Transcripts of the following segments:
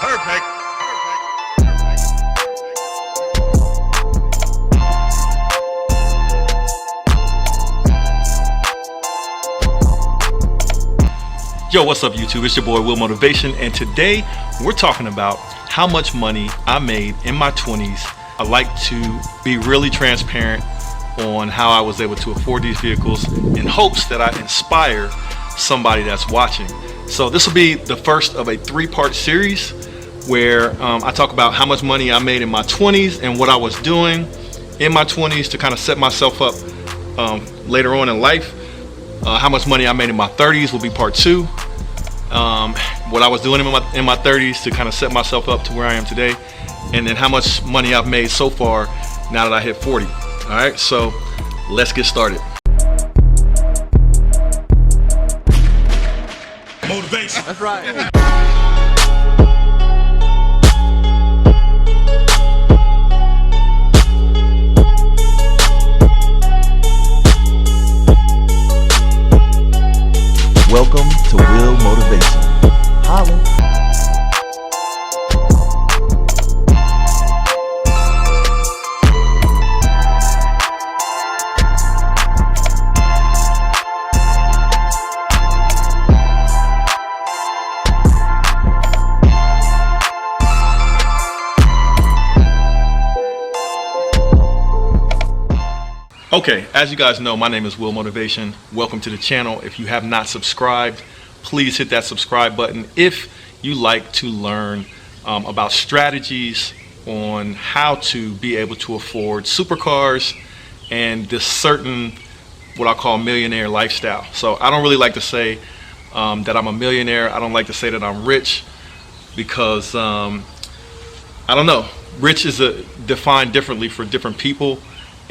Perfect. Yo, what's up YouTube? It's your boy Will Motivation, and today we're talking about how much money I made in my 20s. I like to be really transparent on how I was able to afford these vehicles in hopes that I inspire somebody that's watching. So this will be the first of a 3-part series where I talk about how much money I made in my 20s and what I was doing in my 20s to kind of set myself up later on in life. How much money I made in my 30s will be part 2. What I was doing in my 30s to kind of set myself up to where I am today, and then how much money I've made so far now that I hit 40. All right, so let's get started. Motivation. That's right. Welcome to Will Motivation. Holla. Okay, as you guys know, my name is Will Motivation. Welcome to the channel. If you have not subscribed, please hit that subscribe button. If you like to learn about strategies on how to be able to afford supercars and this certain, what I call millionaire lifestyle. So I don't really like to say that I'm a millionaire. I don't like to say that I'm rich because I don't know. Rich is defined differently for different people.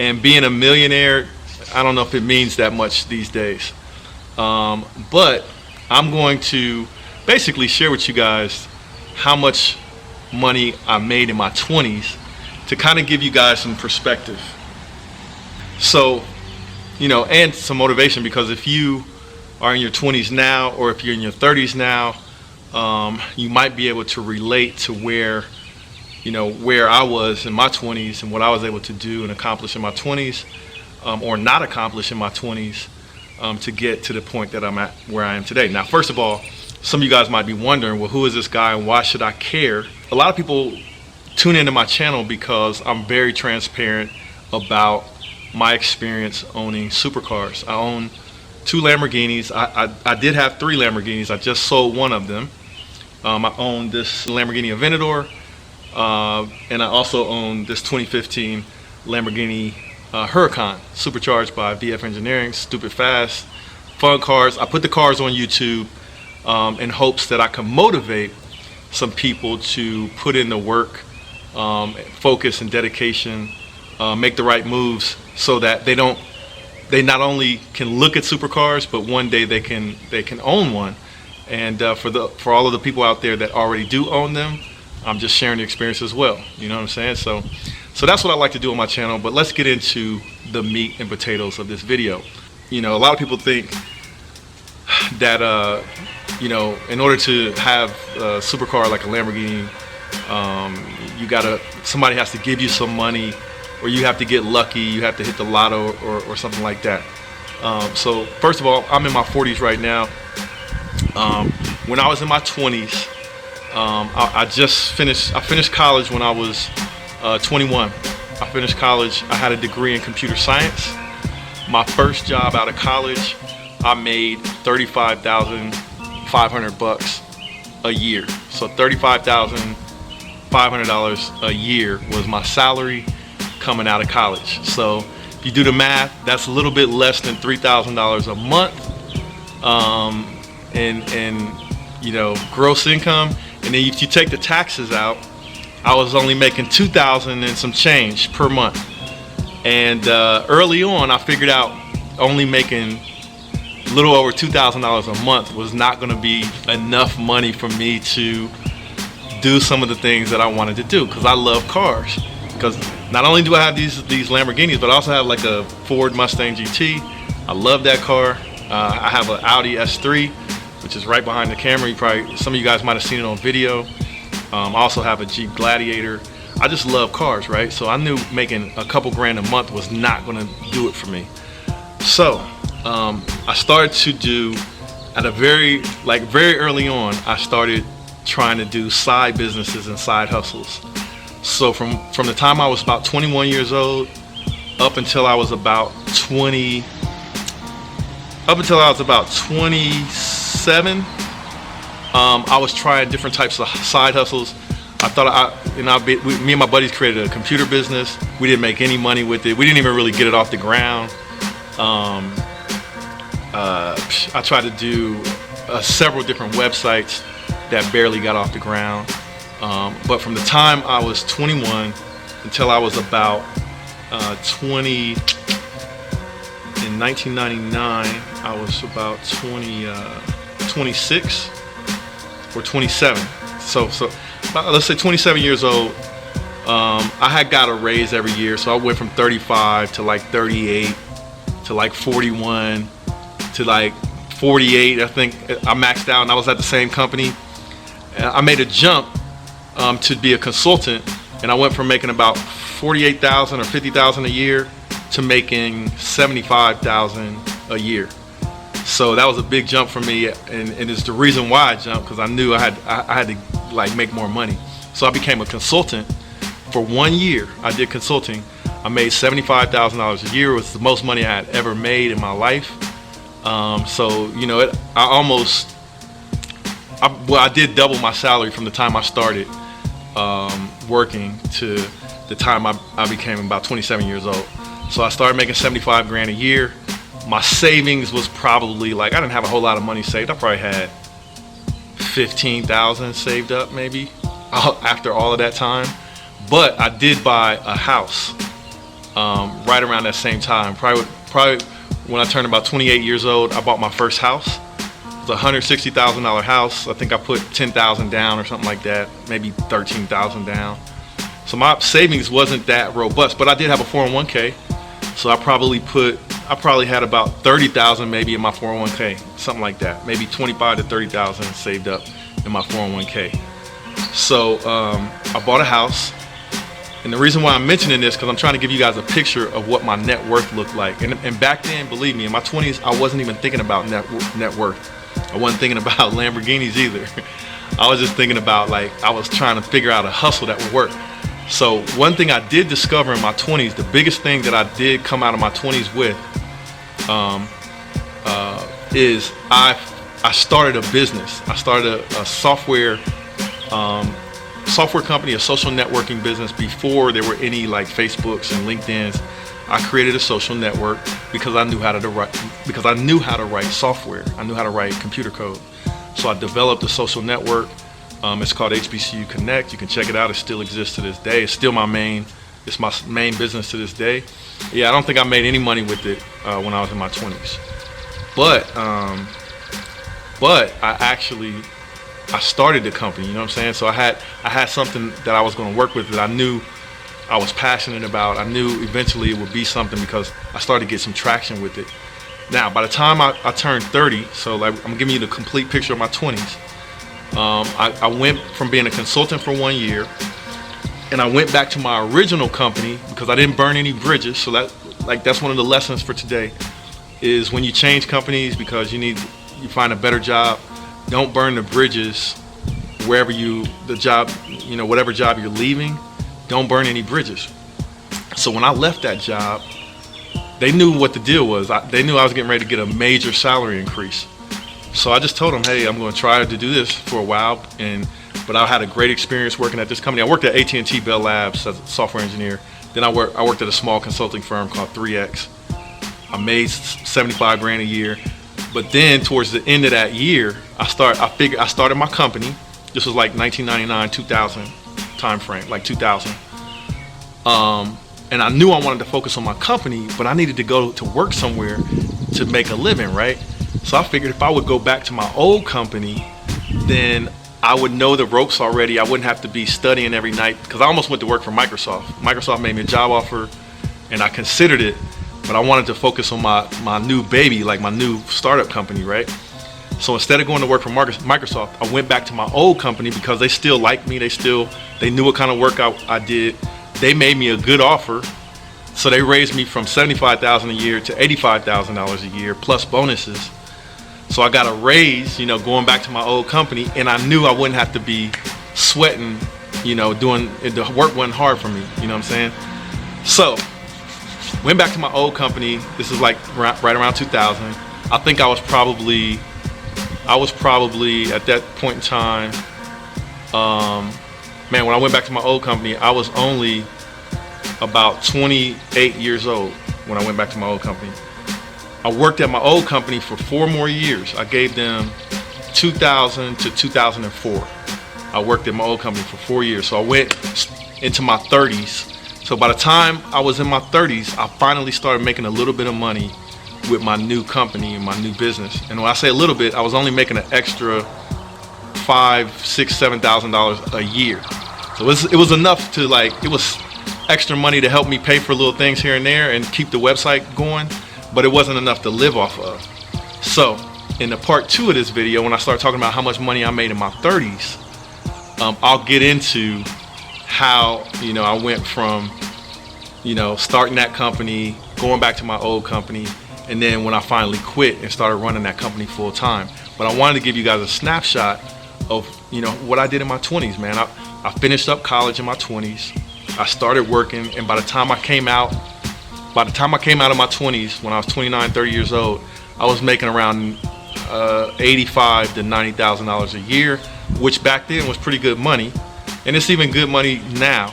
And being a millionaire, I don't know if it means that much these days. But I'm going to basically share with you guys how much money I made in my 20s to kind of give you guys some perspective. So, you know, and some motivation, because if you are in your 20s now, or if you're in your 30s now, you might be able to relate to where I was in my 20s and what I was able to do and accomplish in my 20s, or not accomplish in my 20s, to get to the point that I'm at where I am today. Now, first of all, some of you guys might be wondering, well, who is this guy and why should I care? A lot of people tune into my channel because I'm very transparent about my experience owning supercars. I own 2 Lamborghinis. I did have 3 Lamborghinis. I just sold one of them. I own this Lamborghini Aventador. And I also own this 2015 Lamborghini Huracan, supercharged by VF Engineering. Stupid fast, fun cars. I put the cars on YouTube in hopes that I can motivate some people to put in the work, focus and dedication, make the right moves, so that they not only can look at supercars, but one day they can own one. And for all of the people out there that already do own them, I'm just sharing the experience as well. You know what I'm saying? So that's what I like to do on my channel. But let's get into the meat and potatoes of this video. You know, a lot of people think that in order to have a supercar like a Lamborghini, somebody has to give you some money, or you have to get lucky, you have to hit the lotto or something like that. So first of all, I'm in my 40s right now. When I was in my 20s, I finished college when I was 21. I finished college. I had a degree in computer science. My first job out of college, I made $35,500 a year. So $35,500 a year was my salary coming out of college. So if you do the math, that's a little bit less than $3,000 a month, and gross income. And then if you take the taxes out, I was only making $2,000 and some change per month. And early on, I figured out only making a little over $2,000 a month was not going to be enough money for me to do some of the things that I wanted to do, because I love cars. Because not only do I have these Lamborghinis, but I also have like a Ford Mustang GT. I love that car. I have an Audi S3, which is right behind the camera. Some of you guys might have seen it on video. I also have a Jeep Gladiator. I just love cars, right? So I knew making a couple grand a month was not going to do it for me. So I started to do, at a very early on, I started trying to do side businesses and side hustles. So from the time I was about 21 years old up until I was about 27, I was trying different types of side hustles. I thought me and my buddies created a computer business. We didn't make any money with it. We didn't even really get it off the ground. I tried to do several different websites that barely got off the ground. But from the time I was 21 until I was about 20, in 1999, I was about 26 or 27. So let's say 27 years old. I had got a raise every year, so I went from 35 to like 38 to like 41 to like 48. I think I maxed out, and I was at the same company. I made a jump to be a consultant, and I went from making about $48,000 or $50,000 a year to making $75,000 a year. So that was a big jump for me, and it's the reason why I jumped, because I knew I had to like make more money. So I became a consultant for 1 year. I did consulting. I made $75,000 a year. It was the most money I had ever made in my life. So I did double my salary from the time I started working to the time I became about 27 years old. So I started making 75 grand a year. My savings was probably like, I didn't have a whole lot of money saved. I probably had 15,000 saved up maybe after all of that time. But I did buy a house right around that same time. Probably when I turned about 28 years old, I bought my first house. It was a $160,000 house. I think I put 10,000 down or something like that, maybe 13,000 down. So my savings wasn't that robust, but I did have a 401k. So I probably had about 30,000 maybe in my 401k, something like that. Maybe 25 to 30,000 saved up in my 401k. So I bought a house. And the reason why I'm mentioning this, because I'm trying to give you guys a picture of what my net worth looked like. And back then, believe me, in my 20s, I wasn't even thinking about net worth. I wasn't thinking about Lamborghinis either. I was just thinking about, like, I was trying to figure out a hustle that would work. So one thing I did discover in my 20s, the biggest thing that I did come out of my 20s with is I started a business. I started a software company, a social networking business before there were any like Facebooks and LinkedIn's. I created a social network because I knew how to write software. I knew how to write computer code. So I developed a social network. It's called HBCU Connect. You can check it out. It still exists to this day. It's still my main business to this day. Yeah, I don't think I made any money with it when I was in my 20s. But I started the company, you know what I'm saying? So I had something that I was going to work with that I knew I was passionate about. I knew eventually it would be something because I started to get some traction with it. Now, by the time I turned 30, so like I'm giving you the complete picture of my 20s. I went from being a consultant for 1 year, and I went back to my original company because I didn't burn any bridges. So that's one of the lessons for today, is when you change companies because you find a better job, don't burn the bridges whatever job you're leaving. Don't burn any bridges. So when I left that job, they knew what the deal was. They knew I was getting ready to get a major salary increase. So I just told them, hey, I'm going to try to do this for a while. But I had a great experience working at this company. I worked at AT&T Bell Labs as a software engineer. Then I worked at a small consulting firm called 3X. I made 75 grand a year. But then towards the end of that year, I started my company. This was like 1999, 2000 time frame, like 2000. And I knew I wanted to focus on my company, but I needed to go to work somewhere to make a living, right? So I figured if I would go back to my old company, then I would know the ropes already. I wouldn't have to be studying every night, because I almost went to work for Microsoft. Microsoft made me a job offer, and I considered it, but I wanted to focus on my new baby, like my new startup company, right? So instead of going to work for Microsoft, I went back to my old company because they still liked me. They knew what kind of work I did. They made me a good offer. So they raised me from $75,000 a year to $85,000 a year plus bonuses. So I got a raise, going back to my old company, and I knew I wouldn't have to be sweating, doing the work wasn't hard for me. You know what I'm saying? So went back to my old company. This is like right around 2000. I think I was probably at that point in time, when I went back to my old company, I was only about 28 years old when I went back to my old company. I worked at my old company for 4 more years. I gave them 2000 to 2004. I worked at my old company for 4 years. So I went into my 30s. So by the time I was in my 30s, I finally started making a little bit of money with my new company and my new business. And when I say a little bit, I was only making an extra $5,000, $6,000, $7,000 a year. So it was enough to it was extra money to help me pay for little things here and there and keep the website going, but it wasn't enough to live off of. So in the part 2 of this video, when I start talking about how much money I made in my 30s, I'll get into how, I went from, starting that company, going back to my old company, and then when I finally quit and started running that company full time. But I wanted to give you guys a snapshot of, what I did in my 20s, man. I finished up college in my 20s. I started working, and by the time I came out of my 20s, when I was 29, 30 years old, I was making around $85,000 to $90,000 a year, which back then was pretty good money, and it's even good money now.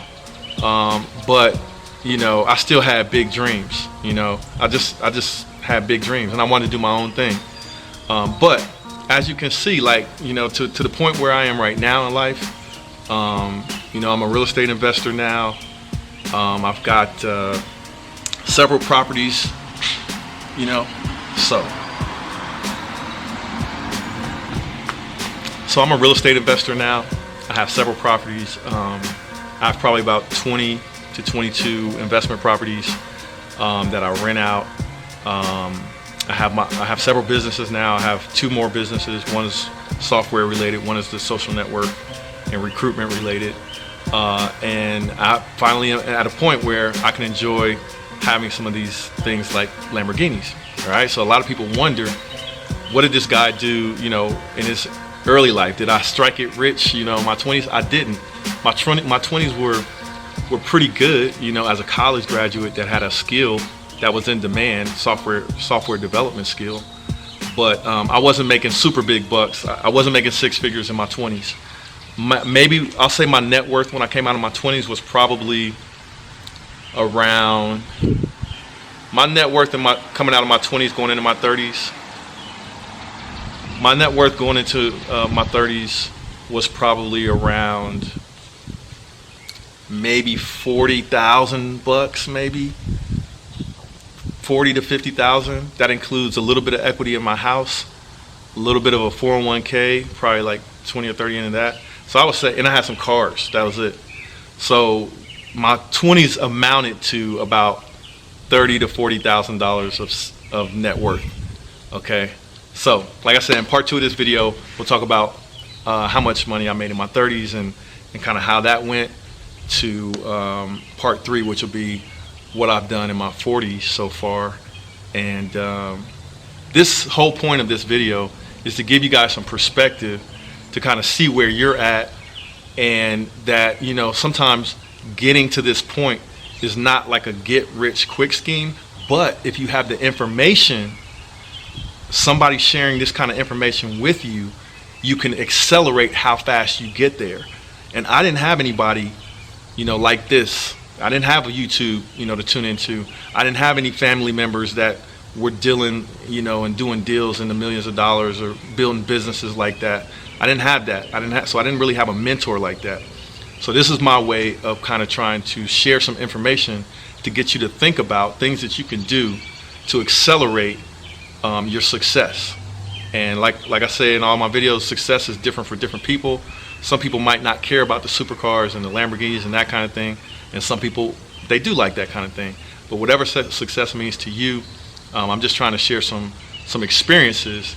But I still had big dreams. I just had big dreams, and I wanted to do my own thing. But as you can see, to the point where I am right now in life, I'm a real estate investor now. I've got several properties, so I'm a real estate investor now. I have several properties. I have probably about 20 to 22 investment properties that I rent out. I have several businesses now. I have 2 more businesses. One is software related. One is the social network and recruitment related. And I finally am at a point where I can enjoy having some of these things like Lamborghinis. All right. So a lot of people wonder, what did this guy do, in his early life? Did I strike it rich, in my 20s? I didn't. My 20s were pretty good, as a college graduate that had a skill that was in demand, software development skill. But I wasn't making super big bucks. I wasn't making 6 figures in my 20s. Maybe I'll say my net worth when I came out of my 20s was probably around, my net worth coming out of my 20s going into my 30s. My net worth going into my 30s was probably around maybe $40,000, maybe 40 to 50,000. That includes a little bit of equity in my house, a little bit of a 401k, probably like 20 or 30 into that. So I would say, and I had some cars. That was it. So my 20s amounted to about $30,000 to $40,000 of net worth. Okay. So, like I said, in part 2 of this video, we'll talk about how much money I made in my 30s and kind of how that went, to part 3, which will be what I've done in my 40s so far. And this whole point of this video is to give you guys some perspective to kind of see where you're at, and that, sometimes getting to this point is not like a get rich quick scheme, but if you have the information, somebody sharing this kind of information with you, you can accelerate how fast you get there. And I didn't have anybody, like this. I didn't have a YouTube, to tune into. I didn't have any family members that were dealing, and doing deals in the millions of dollars or building businesses like that. I didn't have that. So I didn't really have a mentor like that. So this is my way of kind of trying to share some information to get you to think about things that you can do to accelerate your success. And like I say in all my videos, success is different for different people. Some people might not care about the supercars and the Lamborghinis and that kind of thing, and some people, they do like that kind of thing. But whatever success means to you, I'm just trying to share some experiences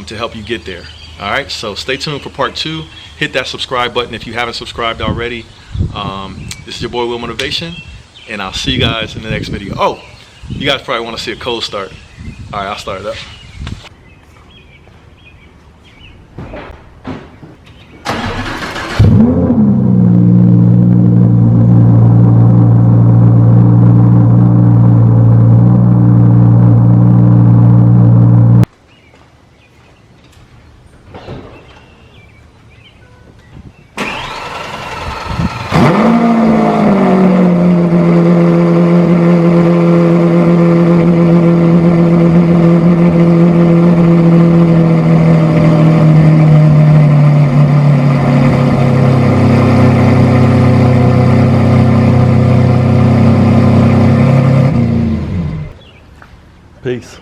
to help you get there. All right, so stay tuned for part 2. Hit that subscribe button if you haven't subscribed already. This is your boy Will Motivation, and I'll see you guys in the next video. Oh, you guys probably want to see a cold start. All right, I'll start it up. Peace.